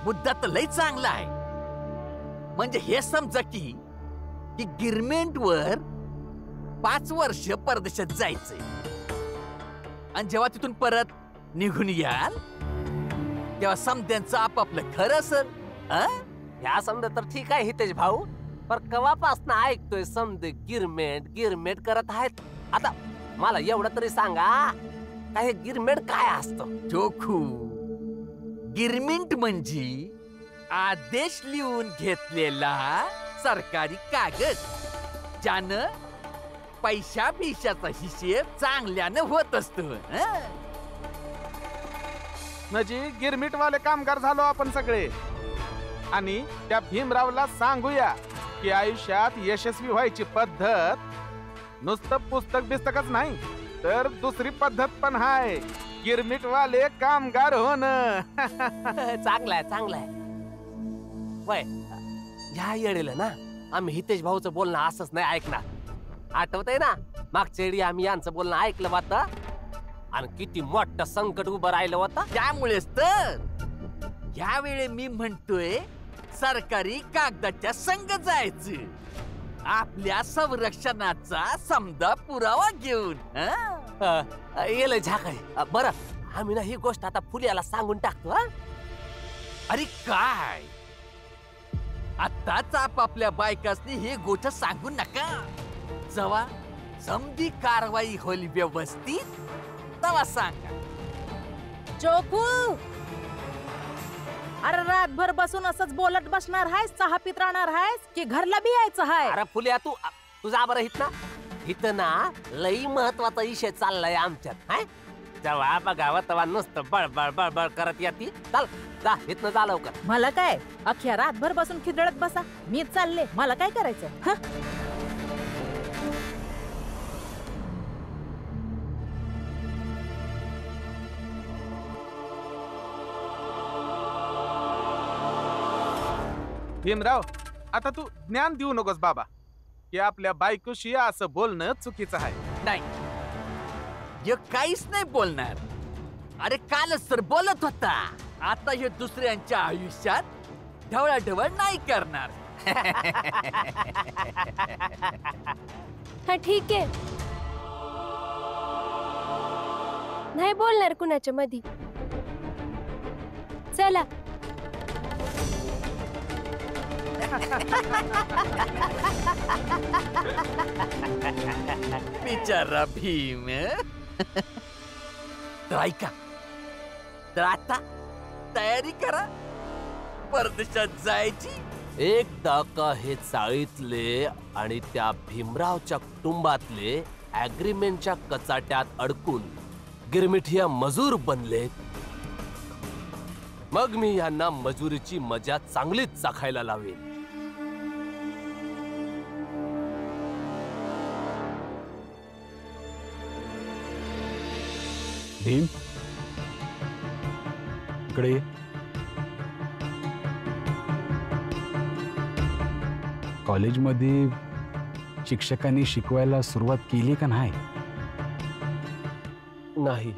मुद्दा तर लय चांगला आहे. म्हणजे हे समजा की गिरमेंटवर 5 वर्ष परदेशात जायचंय आणि जेव्हा तिथून परत निघून याल तेव्हा समद्यांचं आपापलं खरं असेल. ह्या समजा तर ठीक आहे हितेश भाऊ, पण कवापासून ऐकतोय समजे गिरमेंट गिरमेंट करत आहेत. आता मला एवढं तरी सांगा, काय हे गिरमेंट काय असतं? जोखू, गिरमेंट म्हणजे आदेश लिहून घेतलेला सरकारी कागद, ज्यानं पैशा बिशाचा हिशेब चांगल्यानं होत असतो. म्हणजे गिरमिटवाले कामगार झालो आपण सगळे. आणि त्या भीमरावला सांगूया की आयुष्यात यशस्वी व्हायची पद्धत नुसतं पुस्तक बिस्तकच नाही, तर दुसरी पद्धत पण आहे, गिरमिटवाले कामगार होणं. चांगलाय चांगलाय. वय ह्या येळेला ना आम्ही हितेश भाऊचं बोलणं असंच नाही ऐकणार. आठवतंय ना मागच्या वेळी आम्ही यांचं बोलणं ऐकलं होतं आणि किती मोठं संकट उभं राहिलं होतं. त्यामुळेच तर यावेळी मी म्हणतोय सरकारी कागदाच्या संग जायचं, आपल्या संरक्षणाचा समजा पुरावा घेऊन. येलं झाकाय. बरं आम्ही ना ही गोष्ट आता फुल्याला सांगून टाकतो. अरे काय आताच आपापल्या बायकासनी हे गोष्ट सांगू नका. जेव्हा समधी कारवाई होईल व्यवस्थित तेव्हा सांगा. जोखू, अरे रातभर बसून असंच बोलत बसणार आहेस, चहा पित राहणार आहेस की घरला बी यायचं आहे? अरे फुल्या तू तुझा बरं हित ना, इथं ना लई महत्वाचा विषय चाललाय आमच्यात. जेव्हा बघावं तेव्हा नुसतं बळबळ बळबळ करत येते. चल जा इथनं जा लवकर. मला काय अख्ख्या रातभर बसून खिदळत बसा, मी चालले, मला काय करायचं? भीमराव, आता तू ज्ञान देऊ नकोस बाबा की आपल्या बायकोशी असं बोलणं चुकीचं आहे. नाही, हे काहीच नाही बोलणार. अरे कालच तर बोलत होता. आता हे दुसऱ्यांच्या आयुष्यात ढवळाढवळ नाही करणार. हा ठीक आहे, नाही बोलणार कुणाच्या मधी. चला. बिचारा भीम. तर ऐका, तर आता तयारी करा परदेशात जायची. एकदा का हे चाळीतले आणि त्या भीमरावच्या कुटुंबातले ऍग्रीमेंटच्या कचाट्यात अडकून गिरमिठिया मजूर बनलेत, मग मी यांना मजुरीची मजा चांगलीच चाखायला लावेन. भीम, इकडे ये. कॉलेजमध्ये शिक्षकांनी शिकवायला सुरुवात केली का नाही? नाही,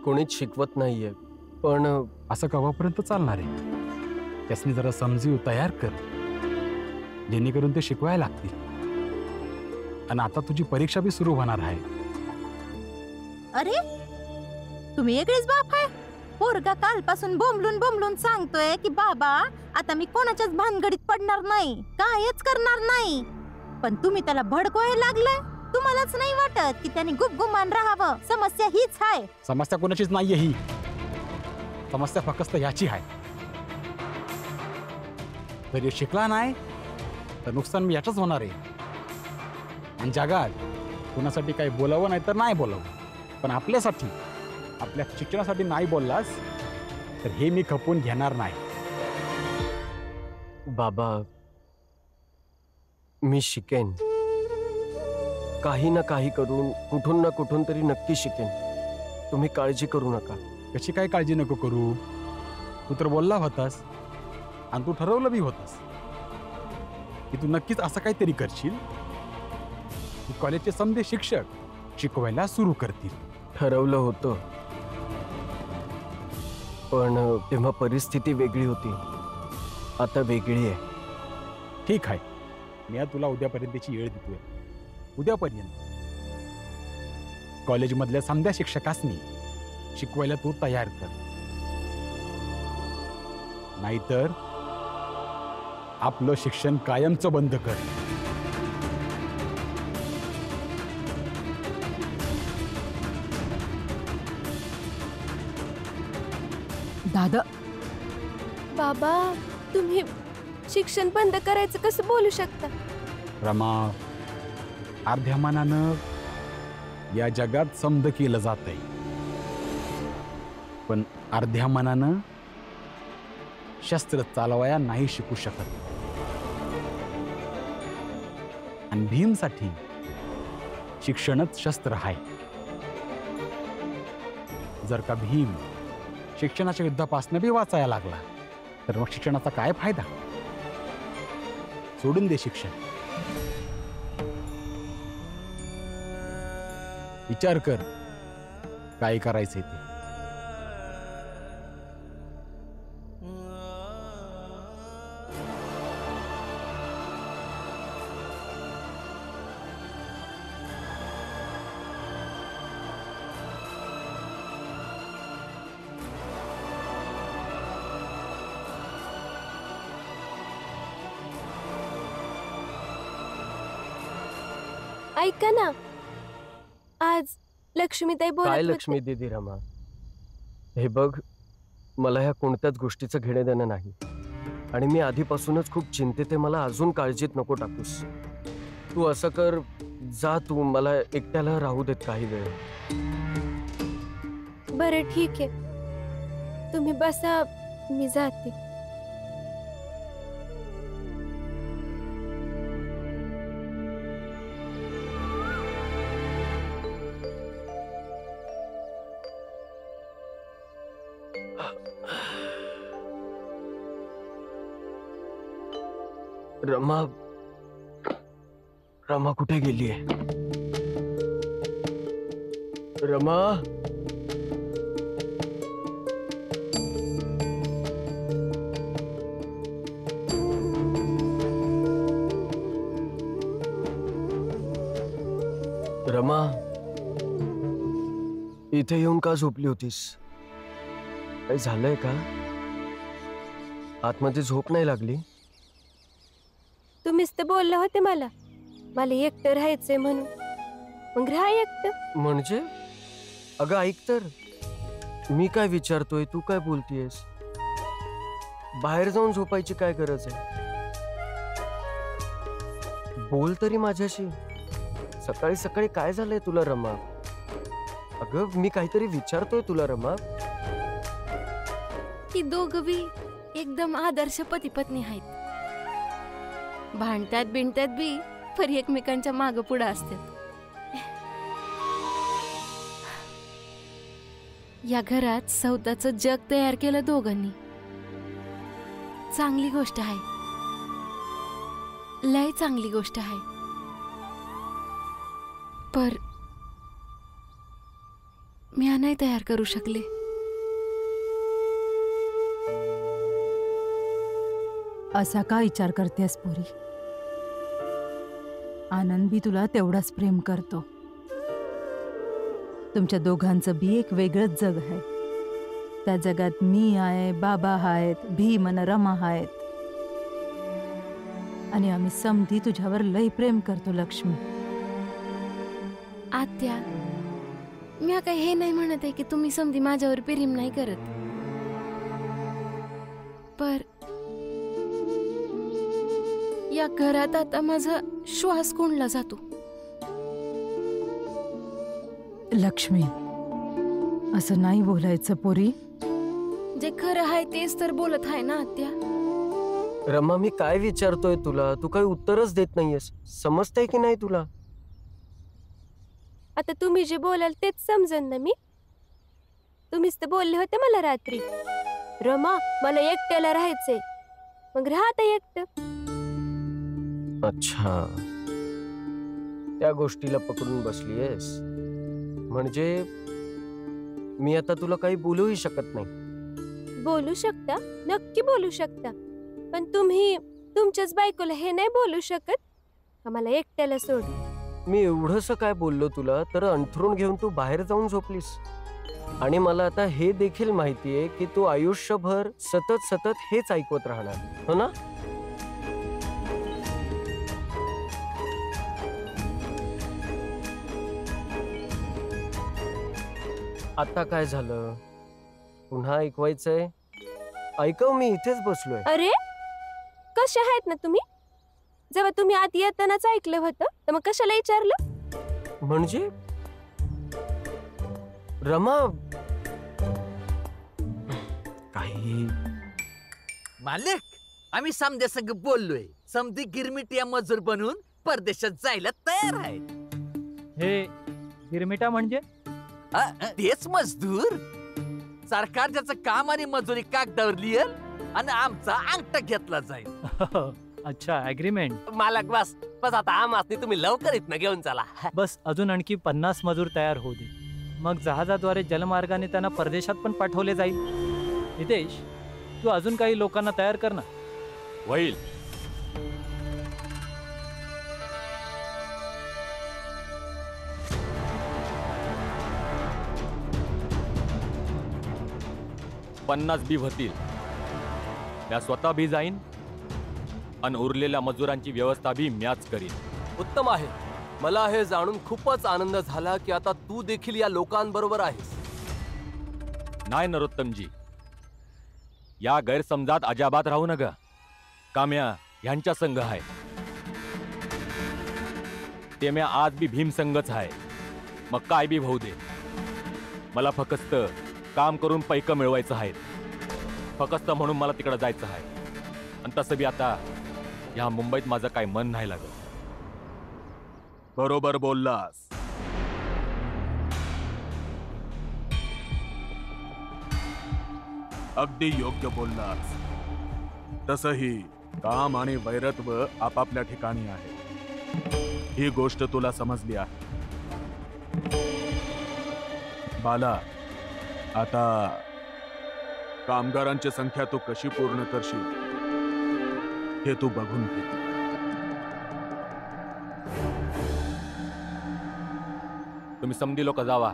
कोणीच शिकवत नाहीये. पण असं केव्हापर्यंत चालणार आहे? त्यासनी जरा समजून तयार कर, जेणेकरून ते शिकवायला लागतील. आणि आता तुझी परीक्षा बी सुरू होणार आहे. अरे तुम्ही वेगळेच बाप आहे. पोरगा कालपासून बोंबलून बोंबलून सांगतोय की बाबा आता मी कोणाच्याच भानगडीत पडणार नाही, कायच करणार नाही. पण तुम्ही त्याला भडकवायला लागलाय. तुम्हालाच नाही वाटत की त्याने गुपगुमान राहावं? समस्या हीच आहे. समस्या कोणाचीच नाहीये ही. समस्या फक्त ह्याची आहे. जर शिकला नाही तर नुकसान मी याचंच होणार आहे. आणि जगात कोणासाठी काही बोलावं नाही तर नाही बोलावं, पण आपल्यासाठी, आपल्या शिक्षणासाठी नाही बोललास तर हे मी खपवून घेणार नाही. बाबा, मी शिकेन, काही ना काही करून कुठून ना कुठून तरी नक्की शिकेन. तुम्ही काळजी करू नका. कशी काय काळजी नको करू? तू तर बोलला होतास आणि तू ठरवलं बी होतास की तू नक्कीच असं काहीतरी करशील की कॉलेजचे समजे शिक्षक शिकवायला सुरू करतील. ठरवलं होतं, पण तेव्हा परिस्थिती वेगळी होती, आता वेगळी आहे. ठीक आहे, मी तुला उद्यापर्यंतची वेळ देतोय. उद्यापर्यंत कॉलेजमधल्या समध्या शिक्षकांनी शिकवायला तू तयार कर, नाहीतर आपलं शिक्षण कायमचं बंद कर. दादा, बाबा तुम्ही शिक्षण बंद करायचं कसं बोलू शकता? रमा, अर्ध्या मनानं या जगात समद केलं जातंय, पण अर्ध्या मनानं शस्त्र चालवाया नाही शिकू शकत. आणि भीमसाठी शिक्षणच शस्त्र आहे. जर का भीम शिक्षणाच्या युद्धापासून बी वाचायला लागला तर मग शिक्षणाचा काय फायदा? सोडून दे शिक्षण. विचार कर काय करायचंय ते. ऐका ना, आज लक्ष्मीताई बोलत काय होते. लक्ष्मी दीदी रमा, हे बघ, मला ह्या कोणत्याच गोष्टीचं घेणं देणं नाही. आणि मी आधीपासूनच खूप चिंतेत आहे. मला अजून काळजीत नको टाकूस. तू असं कर, जा तू, मला एकट्याला राहू देत काही वेळ. बरं ठीक आहे, तुम्ही बसा, मी जाते. रमा, रमा कुठे गेलीये? रमा, रमा, इथे येऊन का झोपली होतीस? काही झालंय का? आतमध्ये झोप नाही लागली? तुम्हीच तर बोलले होते मला एकटं राहायचंय म्हणून, मग राहा एकटं. म्हणजे अगं ऐक तर, मी काय विचारतोय, तू काय बोलतीयस? बाहेर जाऊन झोपायची काय गरज आहे? बोल तरी माझ्याशी. सकाळी सकाळी काय झालंय तुला रमा? अगं मी काहीतरी विचारतोय तुला रमा. ही दोघं बी एकदम आदर्श पती पत्नी आहेत. भांडत्यात बिंडत्यात बी पर एकमेकांच्या माग पुढे असतात. या घरात स्वतःचं जग तयार केलं दोघांनी. चांगली गोष्ट आहे, लय चांगली गोष्ट आहे. पर मी नाही तयार करू शकले. असा का विचार करतेस पोरी? आनंद बी तुला तेवढाच प्रेम करतो. तुमच्या दोघांचं बी एक वेगळंच जग आहे. त्या जगात मी आहे, बाबा आहेत, भीम आणि रमा आहेत. आणि आम्ही समधी तुझ्यावर लय प्रेम करतो लक्ष्मी. आत्या, मी काय हे नाही म्हणत आहे की तुम्ही समधी माझ्यावर प्रेम नाही करत, पर या घरात आता माझा श्वास कोंडला जातो. लक्ष्मी, असं नाही बोलायचं पोरी. जे खरं आहे तेच तर बोलत आहे ना आत्या. रमा मी काय विचारतोय तुला, तू काही उत्तरच देत नाहीयेस. समजतंय की नाही तुला? आता तुम्ही जे बोलाल तेच समजन ना मी. तुम्हीच तर बोलले होते मला रात्री, रमा मला एकट्याला राहायचंय, मग राहा आता एकटं. अच्छा, त्या गोष्टीला पकडून बसलीयस. म्हणजे मी आता तुला काही बोलूही शकत नाही. बोलू शकता, नक्की बोलू शकता, पण तुम्ही तुमच्याच बायकोला हे नाही बोलू शकत का मला एकट्याला सोड? मी एवढंस काय बोललो तुला तर अंथरूण घेऊन तू बाहेर जाऊन झोपलीस. आणि मला आता हे देखील माहितीये की तू आयुष्यभर सतत सतत हेच ऐकवत राहणार, हो ना? आता काय झालं? पुन्हा ऐकवायचंय? ऐकव, मी इथेच बसलोय. अरे कशा आहेत ना तुम्ही? जेव्हा तुम्ही आत येतानाच ऐकलं होतं तर मग कशाला विचारलं? म्हणजे रमा काही मालक, आम्ही समध्या संग बोललोय. समधी गिरमिटिया मजूर बनून परदेशात जायला तयार आहेत. हे गिरमिटा म्हणजे? तेच मजदूर. सरकार ज्याचं काम आणि मजुरी कागदावर लिहिल आणि आमचा अंगठा घेतला जाईल. अच्छा, ऍग्रीमेंट. मालक बस बस आता आम्हाला तुम्ही लवकर इथनं घेऊन चला. बस अजून आणखी 50 मजूर तयार होऊ दे, मग जहाजाद्वारे जलमार्गाने त्यांना परदेशात पण पाठवले जाईल. हितेश, तू अजून काही लोकांना तयार कर ना. होईल. पन्नास बी होतील. त्या स्वतः बी जाईन आणि उरलेल्या मजुरांची व्यवस्था बी म्याच करीन. उत्तम आहे. मला हे जाणून खूपच आनंद झाला की आता तू देखील या लोकांबरोबर आहेस. नाही नरोत्तमजी, या गैरसमजात अजाबात राहू नका. काम्या ह्यांच्या संघ आहे, ते म्या आज बी भीम संघच आहे. मग काय बी होऊ दे, मला फक्त काम करून पैक मिळवायचं आहे. फक्त म्हणून मला तिकडे जायचं आहे. आणि तसं बी आता या मुंबईत माझं काय मन नाही लागत. बरोबर बोललास. अगदी योग्य बोललास. तसही काम आणि वैरत्व आपापल्या ठिकाणी आहे. ही गोष्ट तुला समजली आहे. बाला, आता कामगारांची संख्या तू कशी पूर्ण करशील हे तू बघून घे. तुम्ही समधी लोक जावा,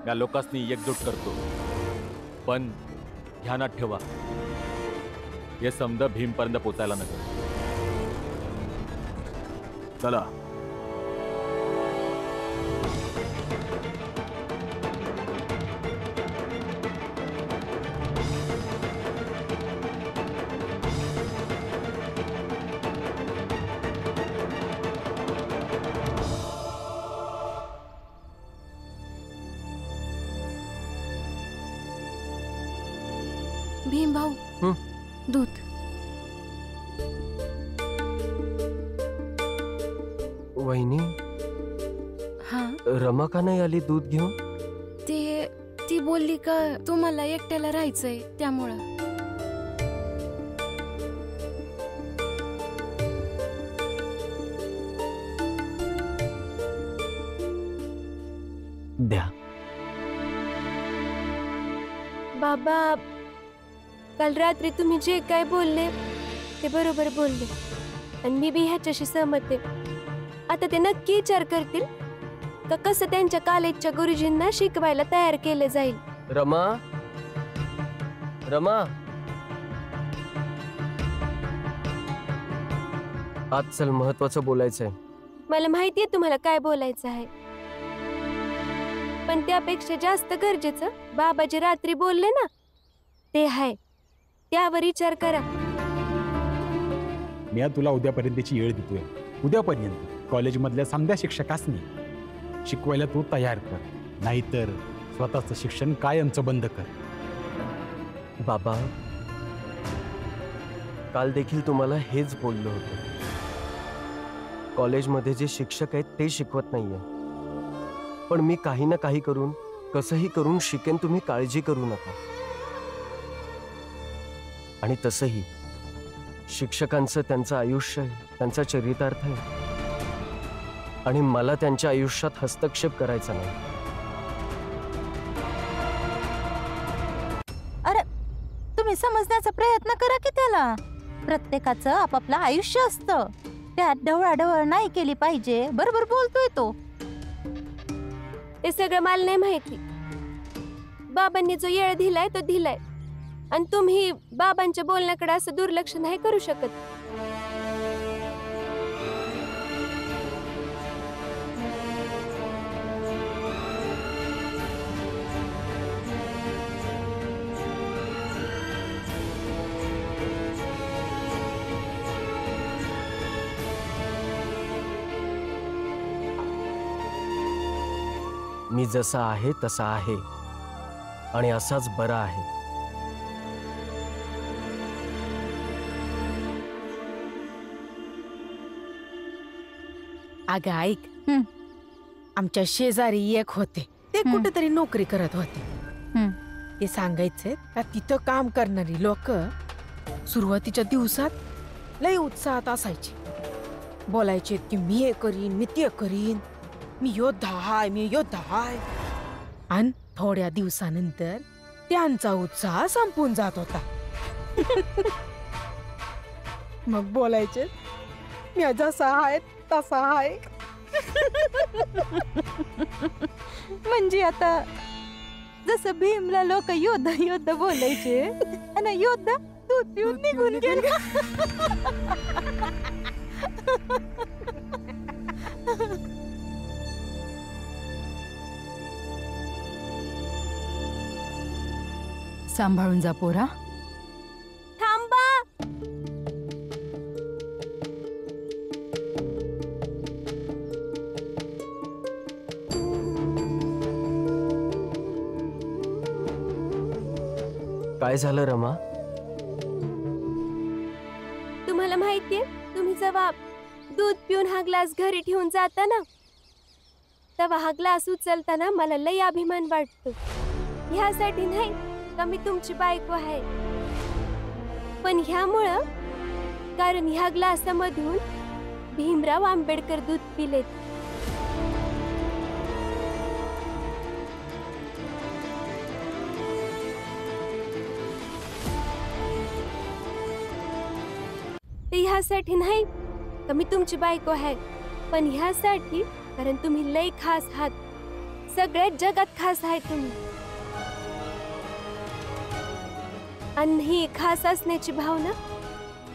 या लोकांनी एकजूट करतो. पण ध्यानात ठेवा, हे समद भीमपर्यंत पोचायला नको. चला. भीम भाऊ, दूध. वहिनी, हा, रमा का नाही आली दूध घेऊन? ती बोलली का तुम्हाला एकट्याला राहायचंय त्यामुळं. द्या. बाबा, काल रात्री तुम्ही जे काय बोलले ते बरोबर बोलले आणि मी बी ह्याच्याशी सहमत आहे. आता ते नक्की विचार करतील का कसं त्यांच्या कॉलेजच्या गुरुजींना शिकवायला तयार केले जाईल. रमा, रमा, आज चल, महत्वाचं बोलायचंय. मला माहितीये तुम्हाला काय बोलायचं आहे, पण त्यापेक्षा जास्त गरजेचं बाबा जे रात्री बोलले ना ते आहे. त्यावर विचार करा. मी तुला उद्यापर्यंतची वेळ देतोय. उद्यापर्यंत कॉलेजमधल्या समध्या शिक्षकांनी शिकवायला तू तयार कर, नाहीतर स्वतःचं शिक्षण कायमचं बंद कर. बाबा, काल देखील तुम्हाला हेच बोललो होतो. कॉलेजमध्ये जे शिक्षक आहेत ते शिकवत नाहीये, पण मी काही ना काही करून कसंही करून शिकेन. तुम्ही काळजी करू नका. आणि तसंही शिक्षकांचं त्यांचं आयुष्य आहे, त्यांचा चरितार्थ आहे, आणि मला त्यांच्या आयुष्यात हस्तक्षेप करायचा नाही. तुम्ही समजण्याचा प्रयत्न करा की त्याला. प्रत्येकाचं आपापलं आयुष्य असतं, त्यात ढवळाढवळ नाही केली पाहिजे. बरोबर बोलतोय तो. ते सगळं मला नाही माहिती. बाबांनी जो येळ दिलाय तो दिलाय, आणि तुम्ही बाबांच्या बोलण्याकडे असं दुर्लक्ष नाही करू शकत. मी जसा आहे तसा आहे आणि असाच बरा आहे. अगं ऐक, हं. आमच्या शेजारी एक होते, ते हं. कुठेतरी नोकरी करत होते. हं. ते सांगायचे का तिथं काम करणारी लोक सुरुवातीच्या दिवसात लय उत्साहात असायची. बोलायचे की मी हे करीन, मी ते करीन, मी योद्धा हाय, मी योद्धा हाय. आणि थोड्या दिवसानंतर त्यांचा उत्साह संपून जात होता. मग बोलायचे मी जसा आहे तसा आहे. म्हणजे आता जसं भीमला लोक योद्धा योद्धा बोलायचे आणि योद्धा दूध पिऊन निघून गेले. सांभाळून जा पोरा. थांबा. काय झालं रमा? तुम्हाला माहितीये, तुम्ही जेव्हा दूध पिऊन हा ग्लास घरी ठेवून जाता ना, तेव्हा हा ग्लास उचलताना मला लय अभिमान वाटतो. ह्यासाठी नाही का मी तुमची बायको आहे, पण ह्यामुळं, कारण ह्या ग्लासामधून भीमराव आंबेडकर दूध पिलेत. ते ह्यासाठी नाही का मी तुमची बायको आहे, पण ह्यासाठी कारण तुम्ही लय खास आहात. सगळ्यात जगात खास आहे तुम्ही. आणि ही खास असण्याची भावना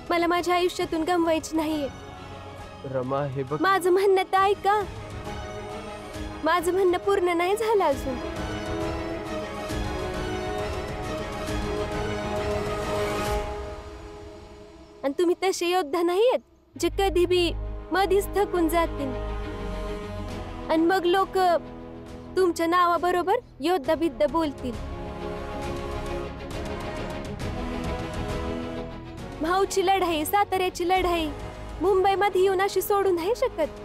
मला माझ्या आयुष्यातून गमवायची नाहीये. रमा हे बघ, माझं म्हणणं तर ऐका. माझं म्हणणं पूर्ण नाही झालं अजून. आणि तुम्ही तसे योद्धा नाहीयेत जे कधी बी मधीच थकून जातील आणि मग लोक तुमच्या नावाबरोबर योद्धा बिद्धा बोलतील. भाऊची लढाई, साताऱ्याची लढाई मुंबईमध्ये येऊन अशी सोडू नाही शकत.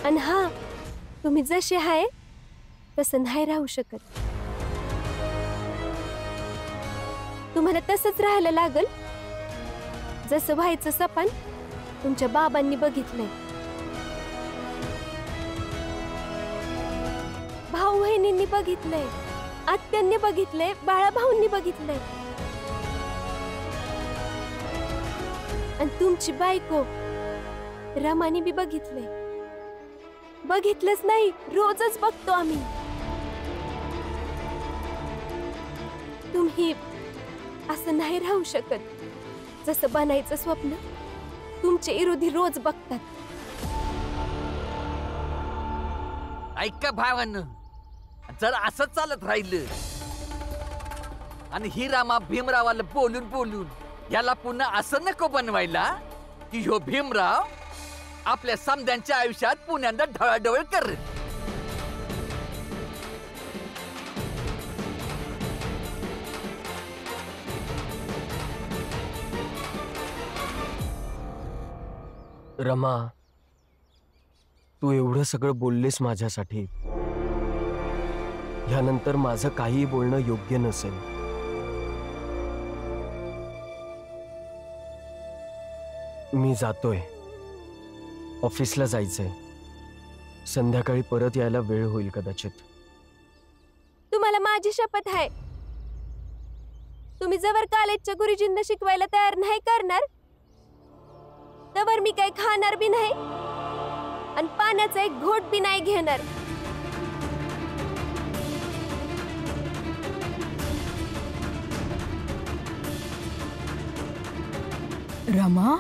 आणि हा, तुम्ही जसे आहे तसं नाही राहू शकत. तुम्हाला तसंच राहायला लागल जसं व्हायचं सपन तुमच्या बाबांनी बघितलंय, भाऊ बहिणींनी बघितलंय, आत्यांनी बघितलंय, बाळाभाऊंनी बघितलंय. आणि तुमची बायको रमानी बी बघितलंय. बघितलंच नाही, रोजच बघतो आम्ही. तुम्ही असं नाही राहू शकत. जसं बनायचं स्वप्न तुमचे विरोधी रोज बघतात. ऐका भावानं, जर असं चालत राहिलं आणि ही रामा भीमरावाला बोलून बोलून याला पुन्हा असं नको बनवायला की ह्यो भीमराव आपल्या समद्यांच्या आयुष्यात पुण्यांदा ढवळाढवळ कर. रमा, तू एवढं सगळं बोललीस माझ्यासाठी. ह्यानंतर माझं काही बोलणं योग्य नसेल. मी जातोय, ऑफिसला जायचंय. संध्याकाळी परत यायला वेळ होईल कदाचित. तुम्हाला माझी शपथ आहे, तुम्ही जवळ कॉलेजच्या गुरुजींना शिकवायला तयार नाही करणार तवर मी काही खाणार बी नाही आणि पाण्याचा एक घोट बी नाही घेणार. रमा